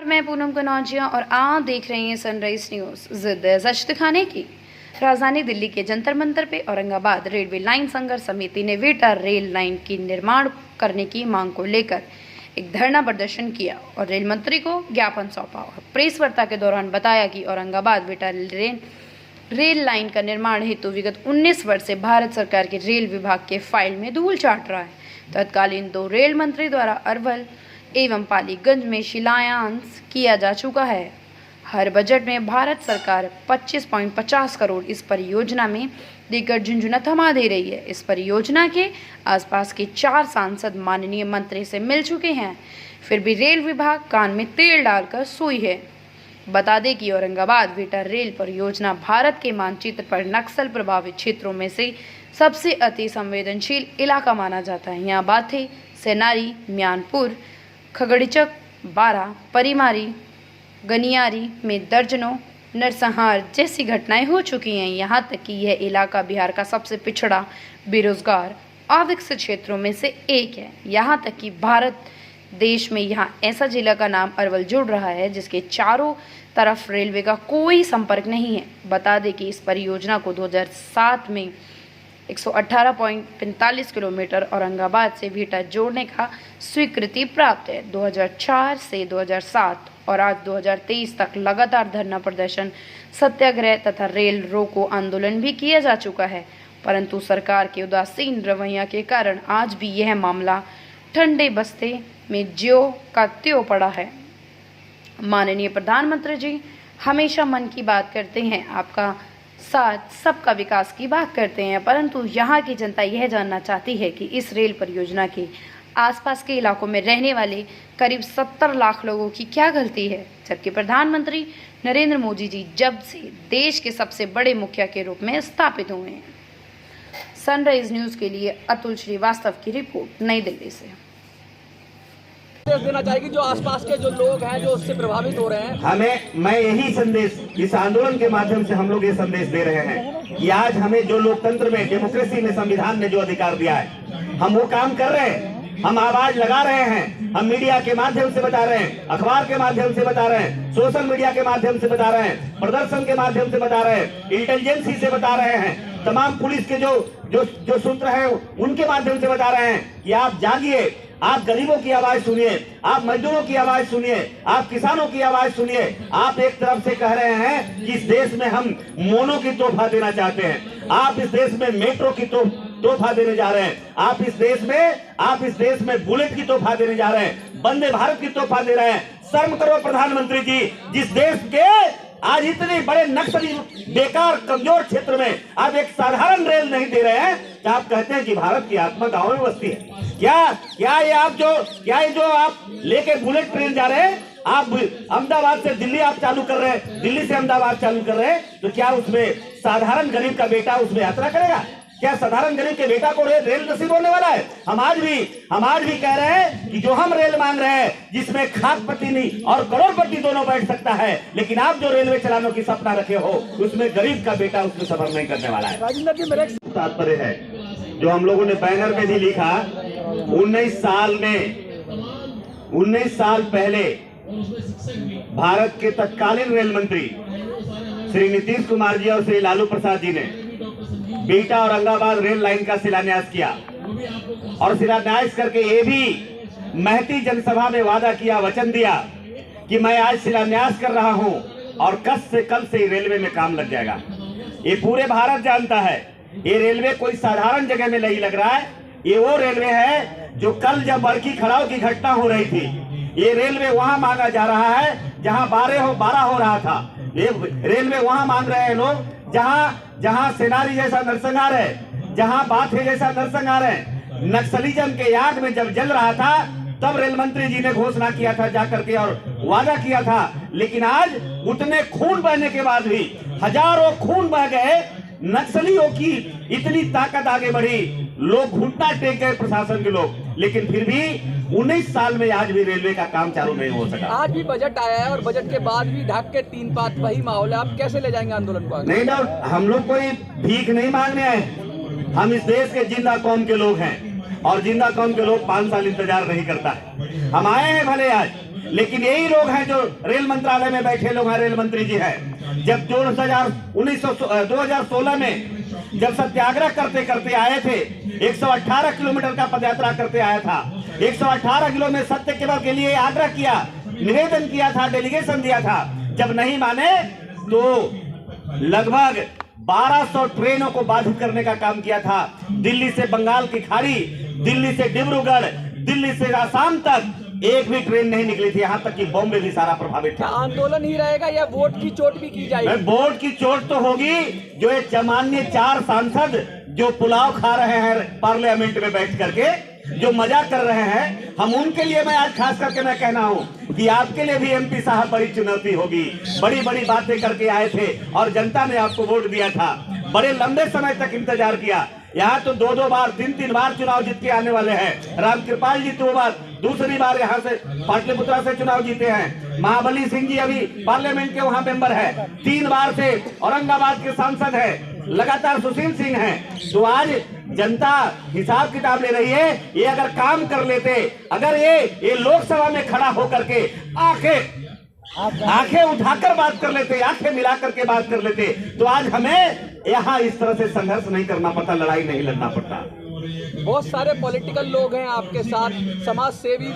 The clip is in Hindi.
मैं पूनम कनौजिया और आप देख रहे हैं सनराइज न्यूज़। जिद है जश्त खाने की। राजधानी दिल्ली के जंतर मंतर पे औरंगाबाद रेलवे लाइन संघर्ष समिति ने वेटा रेल लाइन की निर्माण करने की मांग को लेकर एक धरना प्रदर्शन किया और रेल मंत्री को ज्ञापन सौंपा और प्रेस वार्ता के दौरान बताया कि औरंगाबाद वेटा रेल लाइन का निर्माण हेतु विगत 19 वर्ष से भारत सरकार के रेल विभाग के फाइल में धूल चाट रहा है। तत्कालीन 2 रेल मंत्री द्वारा अरवल एवं पालीगंज में शिलान्यास किया जा चुका है। हर बजट में भारत सरकार 25.50 करोड़ इस परियोजना में देकर झुंझुना थमा दे रही है। इस परियोजना के आसपास के 4 सांसद माननीय मंत्री से मिल चुके हैं, फिर भी रेल विभाग कान में तेल डालकर सोई है। बता दें कि औरंगाबाद वेटा रेल परियोजना भारत के मानचित्र पर नक्सल प्रभावित क्षेत्रों में से सबसे अति संवेदनशील इलाका माना जाता है। यहाँ बाथे, सेनारी, म्यानपुर, खगड़िचक, बारा, परिमारी, गनियारी में दर्जनों नरसंहार जैसी घटनाएं हो चुकी हैं। यहाँ तक कि यह इलाका बिहार का सबसे पिछड़ा, बेरोजगार, अविकसित क्षेत्रों में से एक है। यहाँ तक कि भारत देश में यहाँ ऐसा जिला का नाम अरवल जुड़ रहा है जिसके चारों तरफ रेलवे का कोई संपर्क नहीं है। बता दें कि इस परियोजना को 2007 में 118.45 किलोमीटर औरंगाबाद से वेटा जोड़ने का स्वीकृति प्राप्त है। 2004 से 2007 और आज 2023 तक लगातार धरना प्रदर्शन, सत्याग्रह तथा रेल रोको आंदोलन भी किया जा चुका है, परंतु सरकार के उदासीन रवैया के कारण आज भी यह मामला ठंडे बस्ते में ज्यों का त्यों पड़ा है। माननीय प्रधानमंत्री जी हमेशा मन की बात करते हैं, आपका साथ सबका विकास की बात करते हैं, परंतु यहाँ की जनता यह जानना चाहती है कि इस रेल परियोजना के आसपास के इलाकों में रहने वाले करीब 70 लाख लोगों की क्या गलती है, जबकि प्रधानमंत्री नरेंद्र मोदी जी जब से देश के सबसे बड़े मुखिया के रूप में स्थापित हुए हैं। सनराइज न्यूज़ के लिए अतुल श्रीवास्तव की रिपोर्ट, नई दिल्ली से। देना चाहेगी जो आसपास के जो लोग हैं जो उससे प्रभावित हो रहे हैं। मैं यही संदेश इस आंदोलन के माध्यम से हम लोग ये संदेश दे रहे हैं कि आज हमें जो लोकतंत्र में, डेमोक्रेसी में, संविधान ने जो अधिकार दिया है, हम वो काम कर रहे हैं। हम आवाज लगा रहे हैं, हम मीडिया के माध्यम से बता रहे हैं, अखबार के माध्यम से बता रहे हैं, सोशल मीडिया के माध्यम से बता रहे हैं, प्रदर्शन के माध्यम से बता रहे हैं, इंटेलिजेंसी से बता रहे हैं, तमाम पुलिस के जो सूत्र हैं उनके माध्यम से बता रहे हैं कि आप जागिए, आप गरीबों की आवाज सुनिए, आप मजदूरों की आवाज सुनिए, आप किसानों की आवाज सुनिए। आप एक तरफ से कह रहे हैं कि इस देश में हम मोनो की तोहफा देना चाहते हैं, आप इस देश में मेट्रो की तोहफा देने जा रहे हैं, आप इस देश में बुलेट की तोहफा देने जा रहे हैं, वंदे भारत की तोहफा दे रहे हैं। शर्म करो प्रधानमंत्री जी, जिस देश के आज इतने बड़े नक्सली बेकार कमजोर क्षेत्र में आप एक साधारण रेल नहीं दे रहे हैं, तो आप कहते हैं कि भारत की आत्मा गांव में बसती है। क्या ये जो आप लेके बुलेट ट्रेन जा रहे हैं, आप अहमदाबाद से दिल्ली आप चालू कर रहे हैं, दिल्ली से अहमदाबाद चालू कर रहे हैं, तो क्या उसमें साधारण गरीब का बेटा उसमें यात्रा करेगा? क्या साधारण गरीब के बेटा को रेल नसीब होने वाला है? हम आज भी कह रहे हैं कि जो हम रेल मांग रहे हैं जिसमें खाकपति नहीं और करोड़पति दोनों बैठ सकता है, लेकिन आप जो रेलवे चलाने की सपना रखे हो उसमें गरीब का बेटा उसमें सफर नहीं करने वाला है। तात्पर्य है जो हम लोगों ने बैनर में भी लिखा, 19 साल पहले भारत के तत्कालीन रेल मंत्री श्री नीतीश कुमार जी और श्री लालू प्रसाद जी ने बेटा औरंगाबाद रेल लाइन का शिलान्यास किया और शिलान्यास करके ये भी महती जनसभा में वादा किया, वचन दिया कि मैं आज शिलान्यास कर रहा हूं और कल से रेलवे में काम लग जाएगा। ये पूरे भारत जानता है ये रेलवे कोई साधारण जगह में नहीं लग रहा है। ये वो रेलवे है जो कल जब बरकी खड़ाव की घटना हो रही थी, ये रेलवे वहां मांगा जा रहा है जहां 12 हो रहा था। ये रेलवे वहां मांग रहे हैं लोग जहां सेनारी जैसा नरसंहार है, जहां बाथे जैसा नरसंहार है। नक्सलिज्म के आग में जब जल रहा था तब रेल मंत्री जी ने घोषणा किया था जाकर के और वादा किया था, लेकिन आज उतने खून बहने के बाद भी, हजारों खून बह गए, नक्सलियों की इतनी ताकत आगे बढ़ी, लोग घुटना टेक गए प्रशासन के लोग, लेकिन फिर भी 19 साल में आज भी रेलवे का काम चालू नहीं हो सका। आज भी बजट आया है और बजट के बाद भी ढक के 3 बात वही माहौल है। आप कैसे ले जाएंगे आंदोलन को? नहीं ना, हम लोग कोई भीख नहीं मांगने आए, हम इस देश के जिंदा कौम के लोग हैं और जिंदा कौम के लोग 5 साल इंतजार नहीं करता है। हम आए हैं भले आज, लेकिन यही लोग हैं जो रेल मंत्रालय में बैठे लोग हैं, रेल मंत्री जी हैं। जब 2016 में जब सत्याग्रह करते करते आए थे, 118 किलोमीटर का पदयात्रा करते आया था, 118 किलो में सत्य के लिए आग्रह किया, निवेदन किया था, डेलीगेशन दिया था। जब नहीं माने तो लगभग 1200 ट्रेनों को बाधित करने का काम किया था। दिल्ली से बंगाल की खाड़ी, दिल्ली से डिब्रूगढ़, दिल्ली से आसाम तक एक भी ट्रेन नहीं निकली थी, यहाँ तक कि बॉम्बे भी सारा प्रभावित था। आंदोलन ही रहेगा या वोट की चोट भी की जाएगी? वोट की चोट तो होगी। जो ये सामान्य 4 सांसद जो पुलाव खा रहे हैं पार्लियामेंट में बैठ करके, जो मजाक कर रहे हैं, हम उनके लिए मैं आज खास करके मैं कहना हूं कि आपके लिए भी एमपी साहब बड़ी चुनौती होगी। बड़ी बड़ी बातें करके आए थे और जनता ने आपको वोट दिया था, बड़े लंबे समय तक इंतजार किया। यहाँ तो 2-2 बार 3-3 बार चुनाव जीत के आने वाले हैं। रामकृपाल जी 2 बार, दूसरी बार यहाँ से पाटलिपुत्रा से चुनाव जीते हैं। महाबली सिंह जी अभी पार्लियामेंट के वहाँ मेंबर है, 3 बार से औरंगाबाद के सांसद है, लगातार सुशील सिंह हैं। तो आज जनता हिसाब किताब ले रही है। ये अगर काम कर लेते, अगर ये लोकसभा में खड़ा होकर के आंखें उठाकर बात कर लेते, आंखें मिला करके बात कर लेते, तो आज हमें यहाँ इस तरह से संघर्ष नहीं करना पड़ता, लड़ाई नहीं लड़ना पड़ता। बहुत सारे पॉलिटिकल लोग हैं आपके साथ, समाज सेवी